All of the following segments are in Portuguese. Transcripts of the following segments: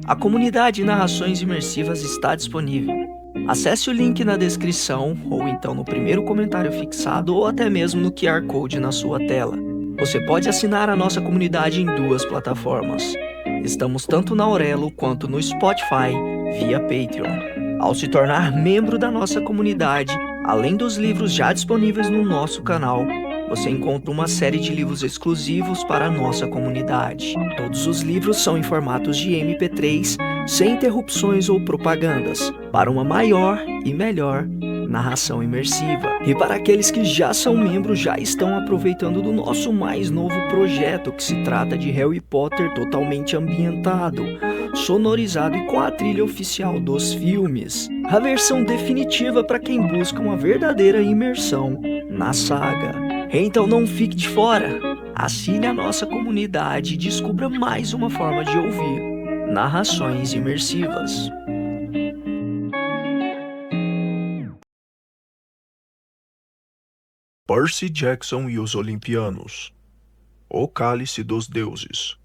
A comunidade Narrações Imersivas está disponível. Acesse o link na descrição, ou então no primeiro comentário fixado, ou até mesmo no QR Code na sua tela. Você pode assinar a nossa comunidade em duas plataformas. Estamos tanto na Aurelo quanto no Spotify, via Patreon. Ao se tornar membro da nossa comunidade, além dos livros já disponíveis no nosso canal, você encontra uma série de livros exclusivos para a nossa comunidade. Todos os livros são em formatos de MP3, sem interrupções ou propagandas, para uma maior e melhor narração imersiva. E para aqueles que já são membros, já estão aproveitando do nosso mais novo projeto, que se trata de Harry Potter totalmente ambientado, sonorizado e com a trilha oficial dos filmes. A versão definitiva para quem busca uma verdadeira imersão na saga. Então não fique de fora. Assine a nossa comunidade e descubra mais uma forma de ouvir narrações imersivas. Percy Jackson e os Olimpianos. O Cálice dos Deuses.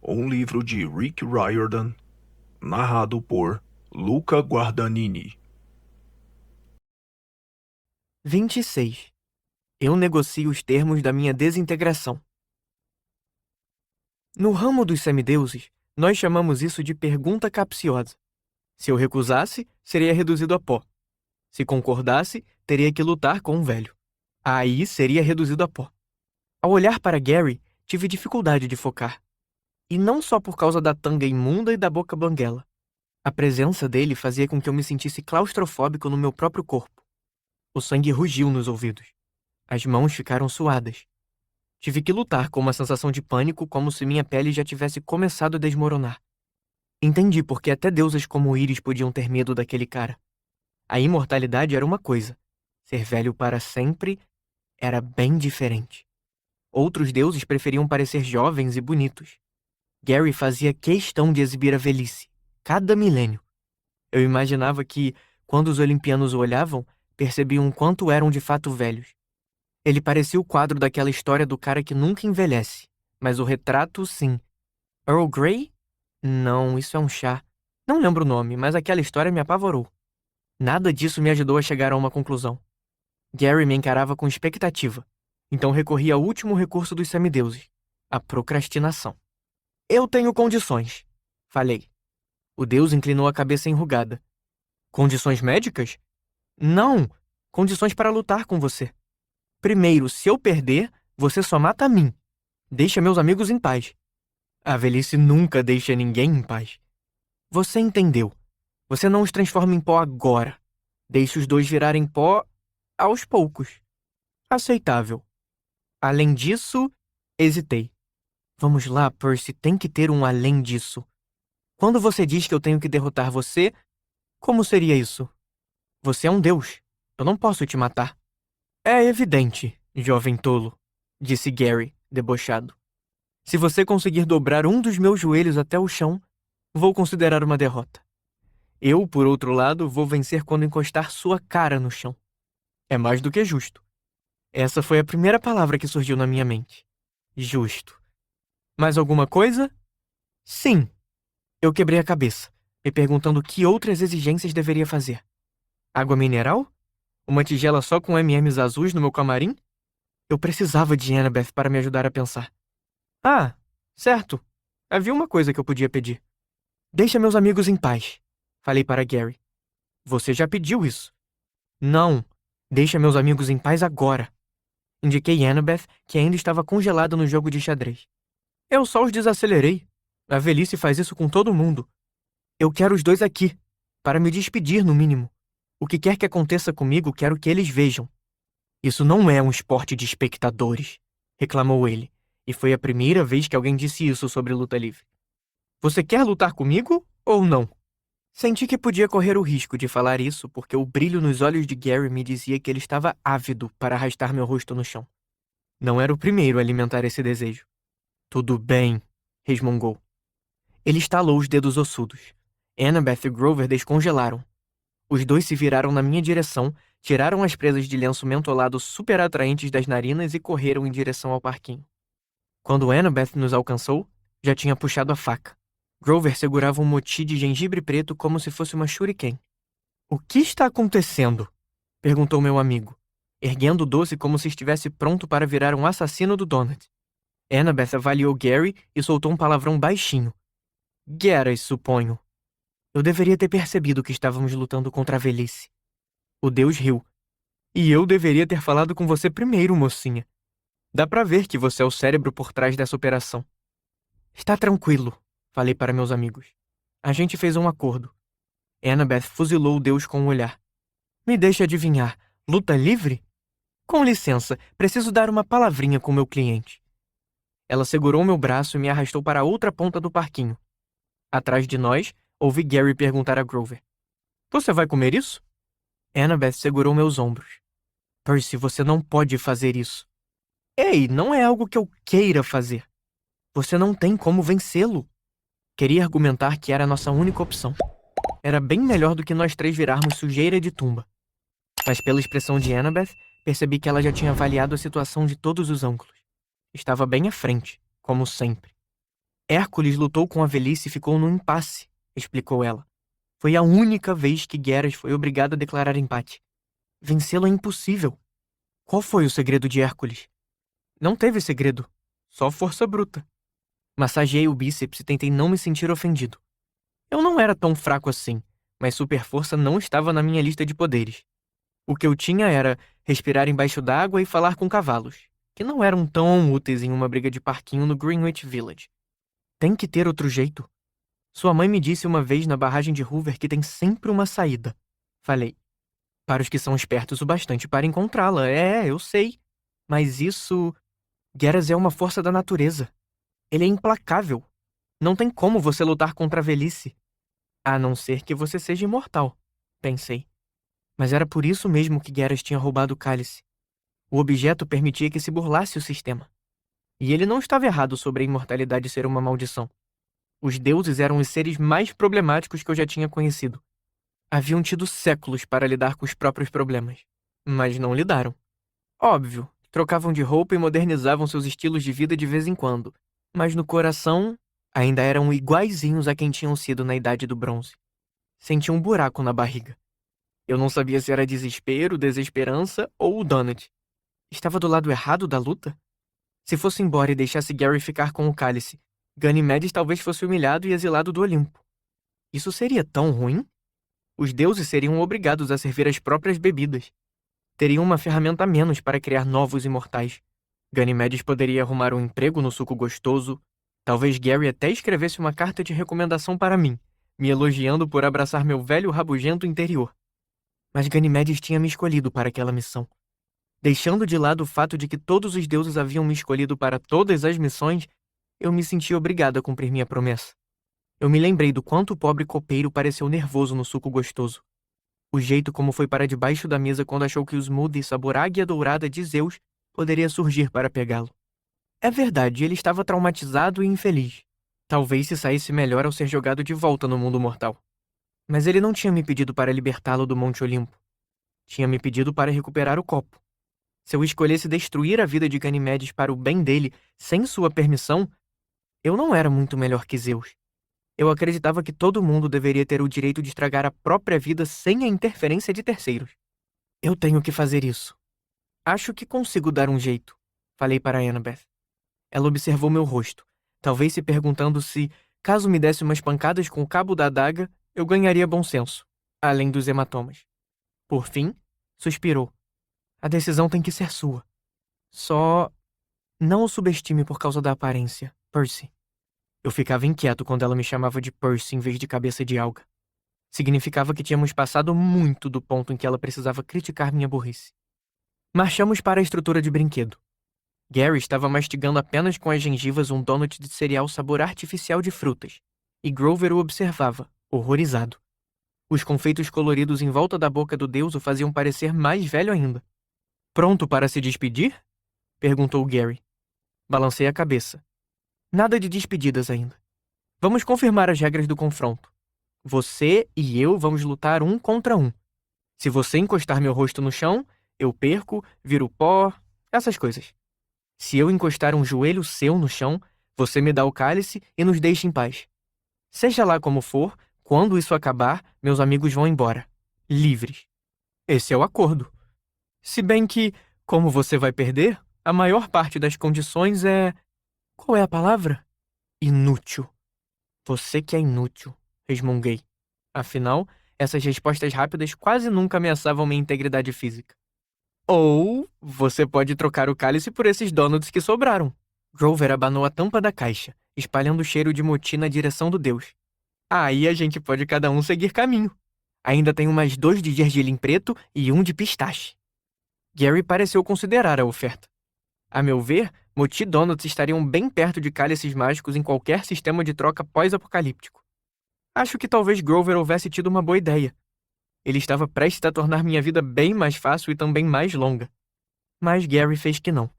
Um livro de Rick Riordan, narrado por Luca Guadagnini. 26. Eu negocio os termos da minha desintegração. No ramo dos semideuses, nós chamamos isso de pergunta capciosa. Se eu recusasse, seria reduzido a pó. Se concordasse, teria que lutar com um velho. Aí seria reduzido a pó. Ao olhar para Gary, tive dificuldade de focar. E não só por causa da tanga imunda e da boca banguela. A presença dele fazia com que eu me sentisse claustrofóbico no meu próprio corpo. O sangue rugiu nos ouvidos. As mãos ficaram suadas. Tive que lutar com uma sensação de pânico, como se minha pele já tivesse começado a desmoronar. Entendi porque até deuses como Íris podiam ter medo daquele cara. A imortalidade era uma coisa. Ser velho para sempre era bem diferente. Outros deuses preferiam parecer jovens e bonitos. Gary fazia questão de exibir a velhice, cada milênio. Eu imaginava que, quando os olimpianos o olhavam, percebiam quanto eram de fato velhos. Ele parecia o quadro daquela história do cara que nunca envelhece, mas o retrato, sim. Earl Grey? Não, isso é um chá. Não lembro o nome, mas aquela história me apavorou. Nada disso me ajudou a chegar a uma conclusão. Gary me encarava com expectativa, então recorri ao último recurso dos semideuses, a procrastinação. Eu tenho condições, falei. O deus inclinou a cabeça enrugada. Condições médicas? Não, condições para lutar com você. Primeiro, se eu perder, você só mata a mim. Deixa meus amigos em paz. A velhice nunca deixa ninguém em paz. Você entendeu. Você não os transforma em pó agora. Deixa os dois virarem pó aos poucos. Aceitável. Além disso, hesitei. Vamos lá, Percy, tem que ter um além disso. Quando você diz que eu tenho que derrotar você, como seria isso? Você é um deus. Eu não posso te matar. É evidente, jovem tolo, disse Gary, debochado. Se você conseguir dobrar um dos meus joelhos até o chão, vou considerar uma derrota. Eu, por outro lado, vou vencer quando encostar sua cara no chão. É mais do que justo. Essa foi a primeira palavra que surgiu na minha mente. Justo. Mais alguma coisa? Sim. Eu quebrei a cabeça, me perguntando que outras exigências deveria fazer. Água mineral? Uma tigela só com M&M's azuis no meu camarim? Eu precisava de Annabeth para me ajudar a pensar. Ah, certo. Havia uma coisa que eu podia pedir. Deixa meus amigos em paz, falei para Gary. Você já pediu isso. Não, deixa meus amigos em paz agora. Indiquei Annabeth, que ainda estava congelada no jogo de xadrez. Eu só os desacelerei. A velhice faz isso com todo mundo. Eu quero os dois aqui, para me despedir no mínimo. O que quer que aconteça comigo, quero que eles vejam. Isso não é um esporte de espectadores, reclamou ele, e foi a primeira vez que alguém disse isso sobre luta livre. Você quer lutar comigo ou não? Senti que podia correr o risco de falar isso porque o brilho nos olhos de Gary me dizia que ele estava ávido para arrastar meu rosto no chão. Não era o primeiro a alimentar esse desejo. Tudo bem, resmungou. Ele estalou os dedos ossudos. Annabeth e Grover descongelaram. Os dois se viraram na minha direção, tiraram as presas de lenço mentolado super atraentes das narinas e correram em direção ao parquinho. Quando Annabeth nos alcançou, já tinha puxado a faca. Grover segurava um moti de gengibre preto como se fosse uma shuriken. O que está acontecendo? Perguntou meu amigo, erguendo o doce como se estivesse pronto para virar um assassino do Donut. Annabeth avaliou Gary e soltou um palavrão baixinho. Geras, suponho. Eu deveria ter percebido que estávamos lutando contra a velhice. O Deus riu. E eu deveria ter falado com você primeiro, mocinha. Dá pra ver que você é o cérebro por trás dessa operação. Está tranquilo, falei para meus amigos. A gente fez um acordo. Annabeth fuzilou o Deus com um olhar. Me deixe adivinhar, luta livre? Com licença, preciso dar uma palavrinha com meu cliente. Ela segurou meu braço e me arrastou para a outra ponta do parquinho. Atrás de nós, ouvi Gary perguntar a Grover. Você vai comer isso? Annabeth segurou meus ombros. Percy, você não pode fazer isso. Ei, não é algo que eu queira fazer. Você não tem como vencê-lo. Queria argumentar que era a nossa única opção. Era bem melhor do que nós três virarmos sujeira de tumba. Mas pela expressão de Annabeth, percebi que ela já tinha avaliado a situação de todos os ângulos. Estava bem à frente, como sempre. Hércules lutou com a velhice e ficou num impasse, explicou ela. Foi a única vez que Geras foi obrigado a declarar empate. Vencê-lo é impossível. Qual foi o segredo de Hércules? Não teve segredo, só força bruta. Massageei o bíceps e tentei não me sentir ofendido. Eu não era tão fraco assim, mas superforça não estava na minha lista de poderes. O que eu tinha era respirar embaixo d'água e falar com cavalos, que não eram tão úteis em uma briga de parquinho no Greenwich Village. Tem que ter outro jeito. Sua mãe me disse uma vez na barragem de Hoover que tem sempre uma saída. Falei. Para os que são espertos o bastante para encontrá-la. Eu sei. Mas isso... Geras é uma força da natureza. Ele é implacável. Não tem como você lutar contra a velhice. A não ser que você seja imortal, pensei. Mas era por isso mesmo que Geras tinha roubado o cálice. O objeto permitia que se burlasse o sistema. E ele não estava errado sobre a imortalidade ser uma maldição. Os deuses eram os seres mais problemáticos que eu já tinha conhecido. Haviam tido séculos para lidar com os próprios problemas. Mas não lidaram. Óbvio, trocavam de roupa e modernizavam seus estilos de vida de vez em quando. Mas no coração, ainda eram iguaizinhos a quem tinham sido na Idade do Bronze. Senti um buraco na barriga. Eu não sabia se era desespero, desesperança ou o Donut. Estava do lado errado da luta? Se fosse embora e deixasse Gary ficar com o cálice, Ganymedes talvez fosse humilhado e exilado do Olimpo. Isso seria tão ruim? Os deuses seriam obrigados a servir as próprias bebidas. Teriam uma ferramenta a menos para criar novos imortais. Ganymedes poderia arrumar um emprego no suco gostoso. Talvez Gary até escrevesse uma carta de recomendação para mim, me elogiando por abraçar meu velho rabugento interior. Mas Ganymedes tinha me escolhido para aquela missão. Deixando de lado o fato de que todos os deuses haviam me escolhido para todas as missões, eu me senti obrigado a cumprir minha promessa. Eu me lembrei do quanto o pobre copeiro pareceu nervoso no suco gostoso. O jeito como foi para debaixo da mesa quando achou que o smoothie sabor águia dourada de Zeus poderia surgir para pegá-lo. É verdade, ele estava traumatizado e infeliz. Talvez se saísse melhor ao ser jogado de volta no mundo mortal. Mas ele não tinha me pedido para libertá-lo do Monte Olimpo. Tinha me pedido para recuperar o copo. Se eu escolhesse destruir a vida de Ganymedes para o bem dele, sem sua permissão, eu não era muito melhor que Zeus. Eu acreditava que todo mundo deveria ter o direito de estragar a própria vida sem a interferência de terceiros. Eu tenho que fazer isso. Acho que consigo dar um jeito, falei para Annabeth. Ela observou meu rosto, talvez se perguntando se, caso me desse umas pancadas com o cabo da adaga, eu ganharia bom senso, além dos hematomas. Por fim, suspirou. A decisão tem que ser sua. Só... não o subestime por causa da aparência, Percy. Eu ficava inquieto quando ela me chamava de Percy em vez de cabeça de alga. Significava que tínhamos passado muito do ponto em que ela precisava criticar minha burrice. Marchamos para a estrutura de brinquedo. Gary estava mastigando apenas com as gengivas um donut de cereal sabor artificial de frutas, e Grover o observava, horrorizado. Os confeitos coloridos em volta da boca do deus o faziam parecer mais velho ainda. Pronto para se despedir? Perguntou Gary. Balancei a cabeça. Nada de despedidas ainda. Vamos confirmar as regras do confronto. Você e eu vamos lutar 1 contra 1. Se você encostar meu rosto no chão, eu perco, viro pó, essas coisas. Se eu encostar um joelho seu no chão, você me dá o cálice e nos deixa em paz. Seja lá como for, quando isso acabar, meus amigos vão embora. Livres. Esse é o acordo. Se bem que, como você vai perder, a maior parte das condições é... Qual é a palavra? Inútil. Você que é inútil, resmunguei. Afinal, essas respostas rápidas quase nunca ameaçavam minha integridade física. Ou você pode trocar o cálice por esses donuts que sobraram. Grover abanou a tampa da caixa, espalhando o cheiro de moti na direção do deus. Aí a gente pode cada um seguir caminho. Ainda tem mais 2 de gergelim preto e 1 de pistache. Gary pareceu considerar a oferta. A meu ver, Moti Donuts estariam bem perto de cálices mágicos em qualquer sistema de troca pós-apocalíptico. Acho que talvez Grover houvesse tido uma boa ideia. Ele estava prestes a tornar minha vida bem mais fácil e também mais longa. Mas Gary fez que não.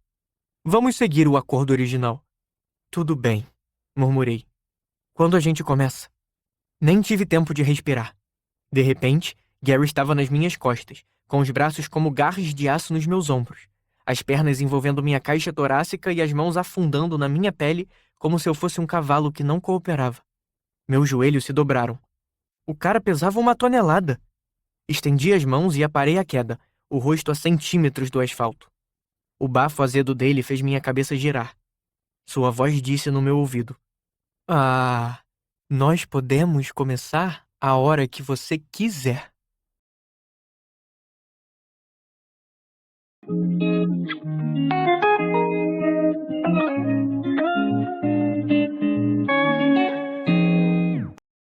Vamos seguir o acordo original. Tudo bem, murmurei. Quando a gente começa? Nem tive tempo de respirar. De repente, Gary estava nas minhas costas, com os braços como garras de aço nos meus ombros, as pernas envolvendo minha caixa torácica e as mãos afundando na minha pele como se eu fosse um cavalo que não cooperava. Meus joelhos se dobraram. O cara pesava 1 tonelada. Estendi as mãos e aparei a queda, o rosto a centímetros do asfalto. O bafo azedo dele fez minha cabeça girar. Sua voz disse no meu ouvido: "Ah, nós podemos começar a hora que você quiser."